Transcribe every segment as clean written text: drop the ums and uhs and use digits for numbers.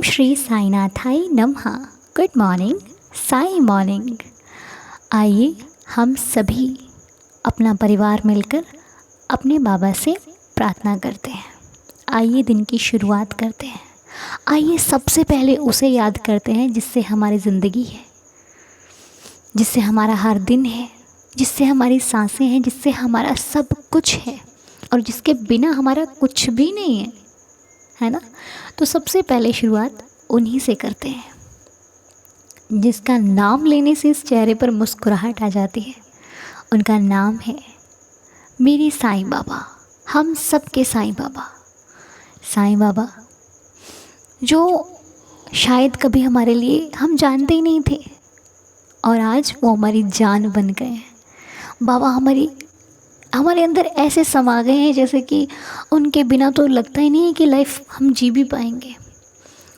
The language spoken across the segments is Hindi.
श्री साईनाथाय नमः। Good morning, Sai morning. आइए हम सभी अपना परिवार मिलकर अपने बाबा से प्रार्थना करते हैं। आइए दिन की शुरुआत करते हैं। आइए सबसे पहले उसे याद करते हैं जिससे हमारी ज़िंदगी है, जिससे हमारा हर दिन है, जिससे हमारी सांसें हैं, जिससे हमारा सब कुछ है और जिसके बिना हमारा कुछ भी नहीं है ना। तो सबसे पहले शुरुआत उन्हीं से करते हैं जिसका नाम लेने से इस चेहरे पर मुस्कुराहट आ जाती है। उनका नाम है मेरे साईं बाबा, हम सब के साईं बाबा। साईं बाबा जो शायद कभी हमारे लिए हम जानते ही नहीं थे और आज वो हमारी जान बन गए हैं। बाबा हमारे अंदर ऐसे समा गए हैं जैसे कि उनके बिना तो लगता ही नहीं है कि लाइफ हम जी भी पाएंगे।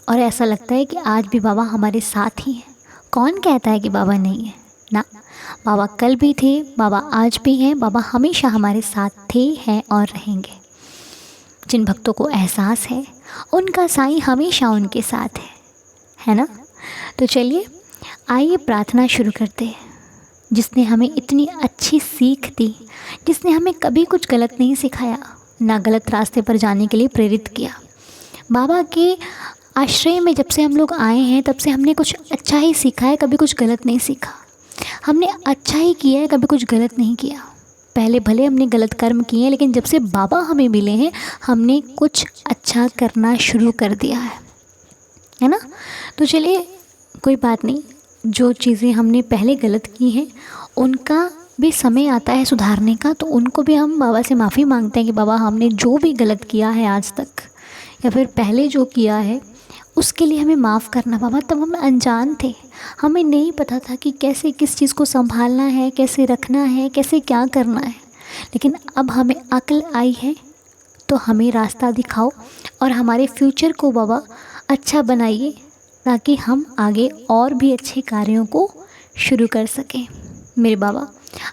और ऐसा लगता है कि आज भी बाबा हमारे साथ ही हैं। कौन कहता है कि बाबा नहीं है ना। बाबा कल भी थे, बाबा आज भी हैं, बाबा हमेशा हमारे साथ थे, हैं और रहेंगे। जिन भक्तों को एहसास है उनका साईं हमेशा उनके साथ है ना। तो चलिए आइए प्रार्थना शुरू करते हैं। जिसने हमें इतनी अच्छी सीख दी, जिसने हमें कभी कुछ गलत नहीं सिखाया, ना गलत रास्ते पर जाने के लिए प्रेरित किया। बाबा के आश्रय में जब से हम लोग आए हैं तब से हमने कुछ अच्छा ही सीखा है, कभी कुछ गलत नहीं सीखा। हमने अच्छा ही किया है, कभी कुछ गलत नहीं किया। पहले भले हमने गलत कर्म किए हैं, लेकिन जब से बाबा हमें मिले हैं हमने कुछ अच्छा करना शुरू कर दिया है ना। तो चलिए कोई बात नहीं, जो चीज़ें हमने पहले गलत की हैं उनका भी समय आता है सुधारने का। तो उनको भी हम बाबा से माफ़ी मांगते हैं कि बाबा हमने जो भी गलत किया है आज तक या फिर पहले जो किया है उसके लिए हमें माफ़ करना बाबा। तब हम अनजान थे, हमें नहीं पता था कि कैसे किस चीज़ को संभालना है, कैसे रखना है, कैसे क्या करना है। लेकिन अब हमें अक्ल आई है तो हमें रास्ता दिखाओ और हमारे फ्यूचर को बाबा अच्छा बनाइए ताकि हम आगे और भी अच्छे कार्यों को शुरू कर सकें। मेरे बाबा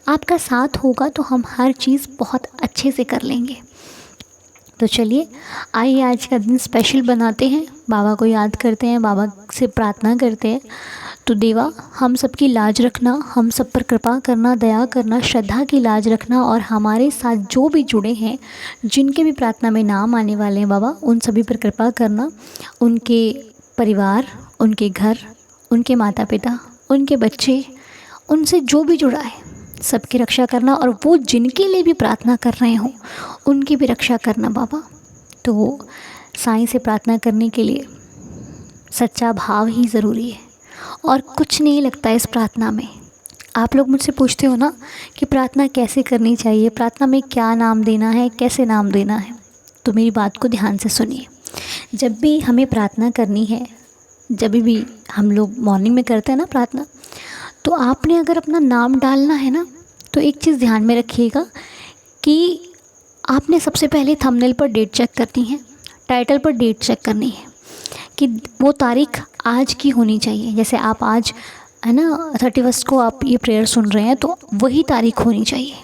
आपका साथ होगा तो हम हर चीज़ बहुत अच्छे से कर लेंगे। तो चलिए आइए आज का दिन स्पेशल बनाते हैं, बाबा को याद करते हैं, बाबा से प्रार्थना करते हैं। तो देवा हम सबकी लाज रखना, हम सब पर कृपा करना, दया करना, श्रद्धा की लाज रखना और हमारे साथ जो भी जुड़े हैं, जिनके भी प्रार्थना में नाम आने वाले हैं बाबा, उन सभी पर कृपा करना। उनके परिवार, उनके घर, उनके माता पिता, उनके बच्चे, उनसे जो भी जुड़ा है सबकी रक्षा करना और वो जिनके लिए भी प्रार्थना कर रहे हों उनकी भी रक्षा करना बाबा। तो साईं से प्रार्थना करने के लिए सच्चा भाव ही ज़रूरी है और कुछ नहीं लगता इस प्रार्थना में। आप लोग मुझसे पूछते हो ना कि प्रार्थना कैसे करनी चाहिए, प्रार्थना में क्या नाम देना है, कैसे नाम देना है। तो मेरी बात को ध्यान से सुनिए। जब भी हमें प्रार्थना करनी है, जब भी हम लोग मॉर्निंग में करते हैं ना प्रार्थना, तो आपने अगर अपना नाम डालना है ना तो एक चीज़ ध्यान में रखिएगा कि आपने सबसे पहले थंबनेल पर डेट चेक करनी है, टाइटल पर डेट चेक करनी है कि वो तारीख आज की होनी चाहिए। जैसे आप आज है ना 31 को आप ये प्रेयर सुन रहे हैं तो वही तारीख होनी चाहिए।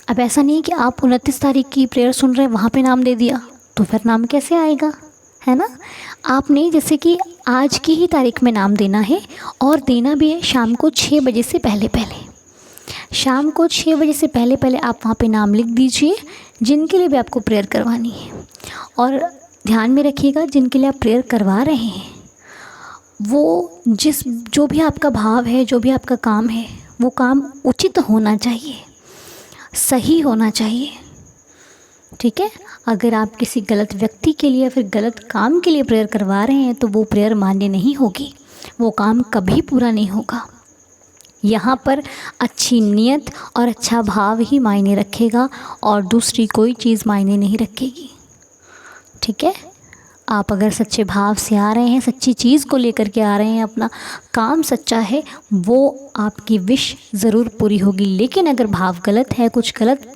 अब ऐसा नहीं कि आप 29 तारीख की प्रेयर सुन रहे हैं वहाँ पे नाम दे दिया तो फिर नाम कैसे आएगा, है ना। आपने जैसे कि आज की ही तारीख में नाम देना है और देना भी है शाम को 6 बजे से पहले पहले। शाम को 6 बजे से पहले पहले आप वहाँ पे नाम लिख दीजिए जिनके लिए भी आपको प्रेयर करवानी है। और ध्यान में रखिएगा जिनके लिए आप प्रेयर करवा रहे हैं वो जो भी आपका भाव है, जो भी आपका काम है, वो काम उचित होना चाहिए, सही होना चाहिए, ठीक है। अगर आप किसी गलत व्यक्ति के लिए फिर गलत काम के लिए प्रेयर करवा रहे हैं तो वो प्रेयर मान्य नहीं होगी, वो काम कभी पूरा नहीं होगा। यहाँ पर अच्छी नीयत और अच्छा भाव ही मायने रखेगा और दूसरी कोई चीज़ मायने नहीं रखेगी, ठीक है। आप अगर सच्चे भाव से आ रहे हैं, सच्ची चीज़ को लेकर के आ रहे हैं, अपना काम सच्चा है, वो आपकी विश ज़रूर पूरी होगी। लेकिन अगर भाव गलत है, कुछ गलत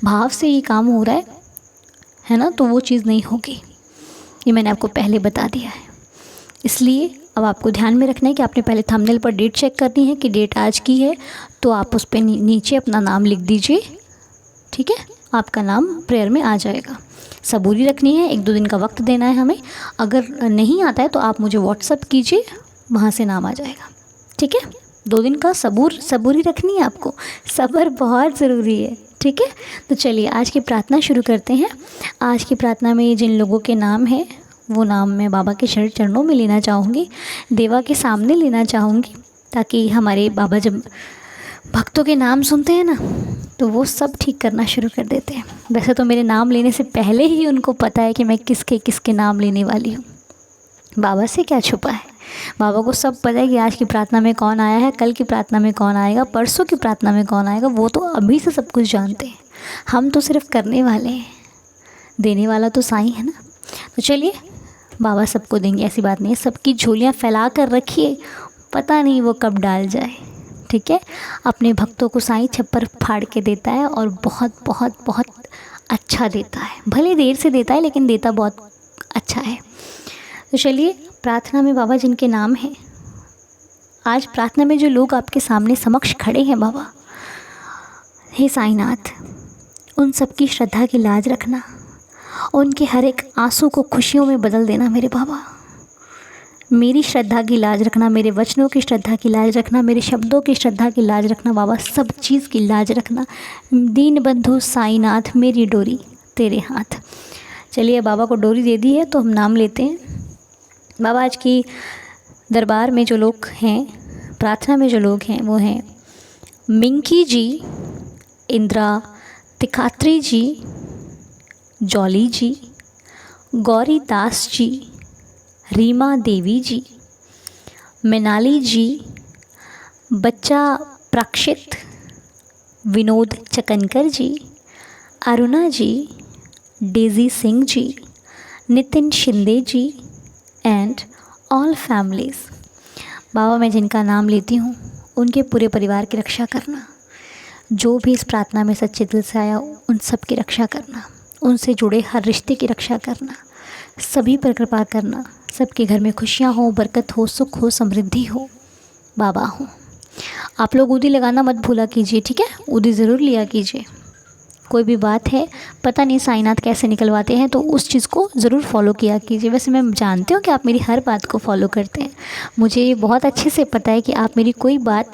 भाव से ये काम हो रहा है ना, तो वो चीज़ नहीं होगी। ये मैंने आपको पहले बता दिया है। इसलिए अब आपको ध्यान में रखना है कि आपने पहले थंबनेल पर डेट चेक करनी है कि डेट आज की है तो आप उस पर नीचे अपना नाम लिख दीजिए, ठीक है। आपका नाम प्रेयर में आ जाएगा। सबूरी रखनी है, 1-2 दिन का वक्त देना है हमें। अगर नहीं आता है तो आप मुझे व्हाट्सअप कीजिए, वहाँ से नाम आ जाएगा। ठीक है, 2 दिन का सबूरी रखनी है आपको, सब्र बहुत ज़रूरी है। ठीक है, तो चलिए आज की प्रार्थना शुरू करते हैं। आज की प्रार्थना में जिन लोगों के नाम है वो नाम मैं बाबा के चरणों में लेना चाहूँगी, देवा के सामने लेना चाहूँगी, ताकि हमारे बाबा जब भक्तों के नाम सुनते हैं ना तो वो सब ठीक करना शुरू कर देते हैं। वैसे तो मेरे नाम लेने से पहले ही उनको पता है कि मैं किसके किसके नाम लेने वाली हूँ। बाबा से क्या छुपा है, बाबा को सब पता है कि आज की प्रार्थना में कौन आया है, कल की प्रार्थना में कौन आएगा, परसों की प्रार्थना में कौन आएगा। वो तो अभी से सब कुछ जानते हैं, हम तो सिर्फ करने वाले हैं, देने वाला तो साईं है ना। तो चलिए, बाबा सबको देंगे, ऐसी बात नहीं है। सबकी झोलियाँ फैला कर रखिए, पता नहीं वो कब डाल जाए। ठीक है, अपने भक्तों को साईं छप्पर फाड़ के देता है और बहुत बहुत बहुत अच्छा देता है। भले देर से देता है लेकिन देता बहुत अच्छा है। तो चलिए, प्रार्थना में बाबा जिनके नाम हैं, आज प्रार्थना में जो लोग आपके सामने समक्ष खड़े हैं बाबा, हे साईंनाथ, उन सबकी श्रद्धा की लाज रखना, उनके हर एक आंसू को खुशियों में बदल देना मेरे बाबा। मेरी श्रद्धा की लाज रखना, मेरे वचनों की श्रद्धा की लाज रखना, मेरे शब्दों की श्रद्धा की लाज रखना बाबा, सब चीज़ की लाज रखना। दीन बंधु साईंनाथ, मेरी डोरी तेरे हाथ। चलिए, बाबा को डोरी दे दी है तो हम नाम लेते हैं। बाबा आज की दरबार में जो लोग हैं, प्रार्थना में जो लोग हैं, वो हैं मिंकी जी, इंदिरा तिखात्री जी, जॉली जी, गौरी दास जी, रीमा देवी जी, मृणाली जी, बच्चा Prakshit, Vinod Chakankar ji, Aruna ji, Daisy Singh ji, Nitin Shinde ji and all families. बाबा मैं जिनका नाम लेती हूँ उनके पूरे परिवार की रक्षा करना, जो भी इस प्रार्थना में सच्चे दिल से आया उन सब की रक्षा करना, उनसे जुड़े हर रिश्ते की रक्षा करना, सभी पर कृपा करना, सबके घर में खुशियाँ हो, बरकत हो, सुख हो, समृद्धि हो बाबा हो। आप लोग ऊदी लगाना मत भूला कीजिए, ठीक है, ऊदी ज़रूर लिया कीजिए। कोई भी बात है, पता नहीं साईंनाथ कैसे निकलवाते हैं, तो उस चीज़ को ज़रूर फॉलो किया कीजिए। वैसे मैं जानती हूँ कि आप मेरी हर बात को फॉलो करते हैं, मुझे ये बहुत अच्छे से पता है कि आप मेरी कोई बात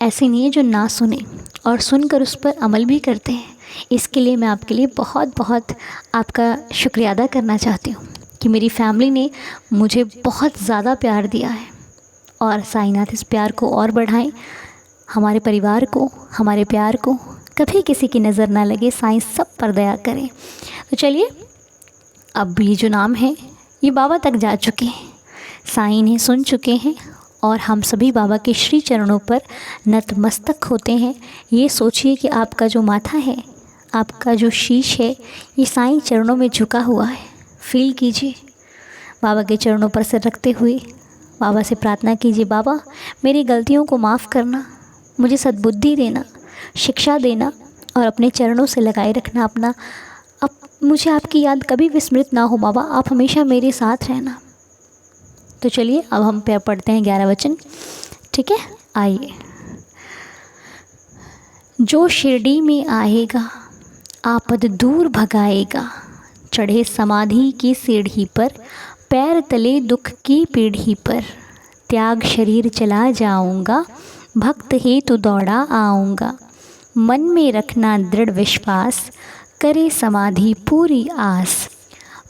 ऐसी नहीं है जो ना सुने और सुनकर उस पर अमल भी करते हैं। इसके लिए मैं आपके लिए बहुत बहुत आपका शुक्रिया अदा करना चाहती हूँ कि मेरी फैमिली ने मुझे बहुत ज़्यादा प्यार दिया है, और साईंनाथ इस प्यार को और बढ़ाएं, हमारे परिवार को, हमारे प्यार को कभी किसी की नज़र ना लगे, साईं सब पर दया करें। तो चलिए, अब ये जो नाम है ये बाबा तक जा चुके हैं, साईं ने सुन चुके हैं, और हम सभी बाबा के श्री चरणों पर नतमस्तक होते हैं। ये सोचिए कि आपका जो माथा है, आपका जो शीश है, ये साईं चरणों में झुका हुआ है। फील कीजिए, बाबा के चरणों पर सिर रखते हुए बाबा से प्रार्थना कीजिए, बाबा मेरी गलतियों को माफ़ करना, मुझे सद्बुद्धि देना, शिक्षा देना, और अपने चरणों से लगाए रखना अपना। अब मुझे आपकी याद कभी विस्मृत ना हो बाबा, आप हमेशा मेरे साथ रहना। तो चलिए, अब हम पढ़ते हैं 11 वचन, ठीक है। आइए। जो शिरडी में आएगा आपद दूर भगाएगा, चढ़े समाधि की सीढ़ी पर, पैर तले दुख की पीढ़ी पर, त्याग शरीर चला जाऊंगा, भक्त हेतु दौड़ा आऊँगा, मन में रखना दृढ़ विश्वास, करे समाधि पूरी आस,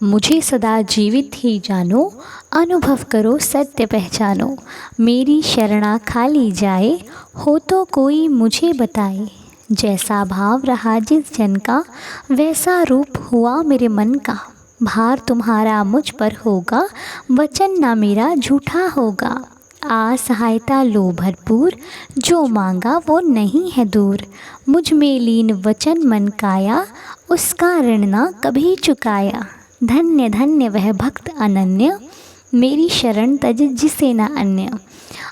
मुझे सदा जीवित ही जानो, अनुभव करो सत्य पहचानो, मेरी शरणा खाली जाए, हो तो कोई मुझे बताए, जैसा भाव रहा जिस जन का, वैसा रूप हुआ मेरे मन का, भार तुम्हारा मुझ पर होगा, वचन ना मेरा झूठा होगा, आ सहायता लो भरपूर, जो मांगा वो नहीं है दूर, मुझ में लीन वचन मन काया, उसका ऋण ना कभी चुकाया, धन्य धन्य वह भक्त अनन्य, मेरी शरण तज जिसे न अन्य,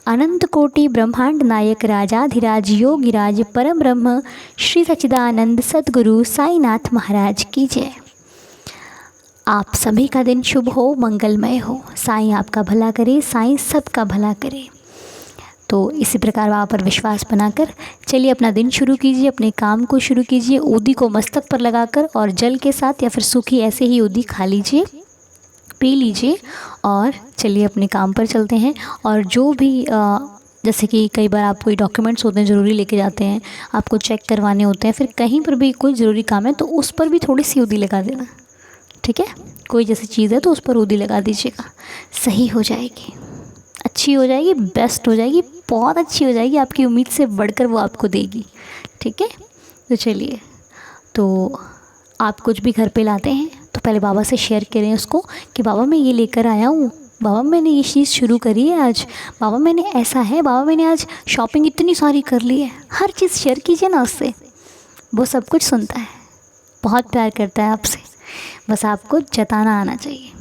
अनंत कोटि ब्रह्मांड नायक राजाधिराज योगिराज परम ब्रह्म श्री सच्चिदानंद सद्गुरु साईंनाथ महाराज की जय। आप सभी का दिन शुभ हो, मंगलमय हो, साईं आपका भला करे, साईं सबका भला करे। तो इसी प्रकार बाबा पर विश्वास बनाकर चलिए अपना दिन शुरू कीजिए, अपने काम को शुरू कीजिए। ऊदी को मस्तक पर लगाकर और जल के साथ या फिर सूखी ऐसे ही ऊदी खा लीजिए, पी लीजिए और चलिए अपने काम पर चलते हैं। और जो भी जैसे कि कई बार आप कोई डॉक्यूमेंट्स होते हैं ज़रूरी लेके जाते हैं, आपको चेक करवाने होते हैं, फिर कहीं पर भी कोई ज़रूरी काम है तो उस पर भी थोड़ी सी ऊदी लगा देना, ठीक है। कोई जैसी चीज़ है तो उस पर ऊदी लगा दीजिएगा, सही हो जाएगी, अच्छी हो जाएगी, बेस्ट हो जाएगी, बहुत अच्छी हो जाएगी, आपकी उम्मीद से बढ़कर वो आपको देगी, ठीक है। तो चलिए, तो आप कुछ भी घर पे लाते हैं तो पहले बाबा से शेयर करें उसको कि बाबा मैं ये लेकर आया हूँ, बाबा मैंने ये चीज़ शुरू करी है आज, बाबा मैंने ऐसा है, बाबा मैंने आज शॉपिंग इतनी सारी कर ली है। हर चीज़ शेयर कीजिए ना उससे, वो सब कुछ सुनता है, बहुत प्यार करता है आपसे, बस आपको जताना आना चाहिए,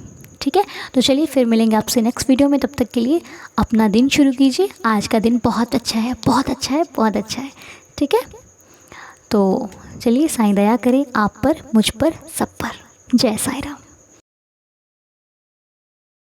ठीक है। तो चलिए फिर मिलेंगे आपसे नेक्स्ट वीडियो में, तब तक के लिए अपना दिन शुरू कीजिए। आज का दिन बहुत अच्छा है, बहुत अच्छा है, बहुत अच्छा है, ठीक है। तो चलिए, साईं दया करें आप पर, मुझ पर, सब पर। जय साईं राम।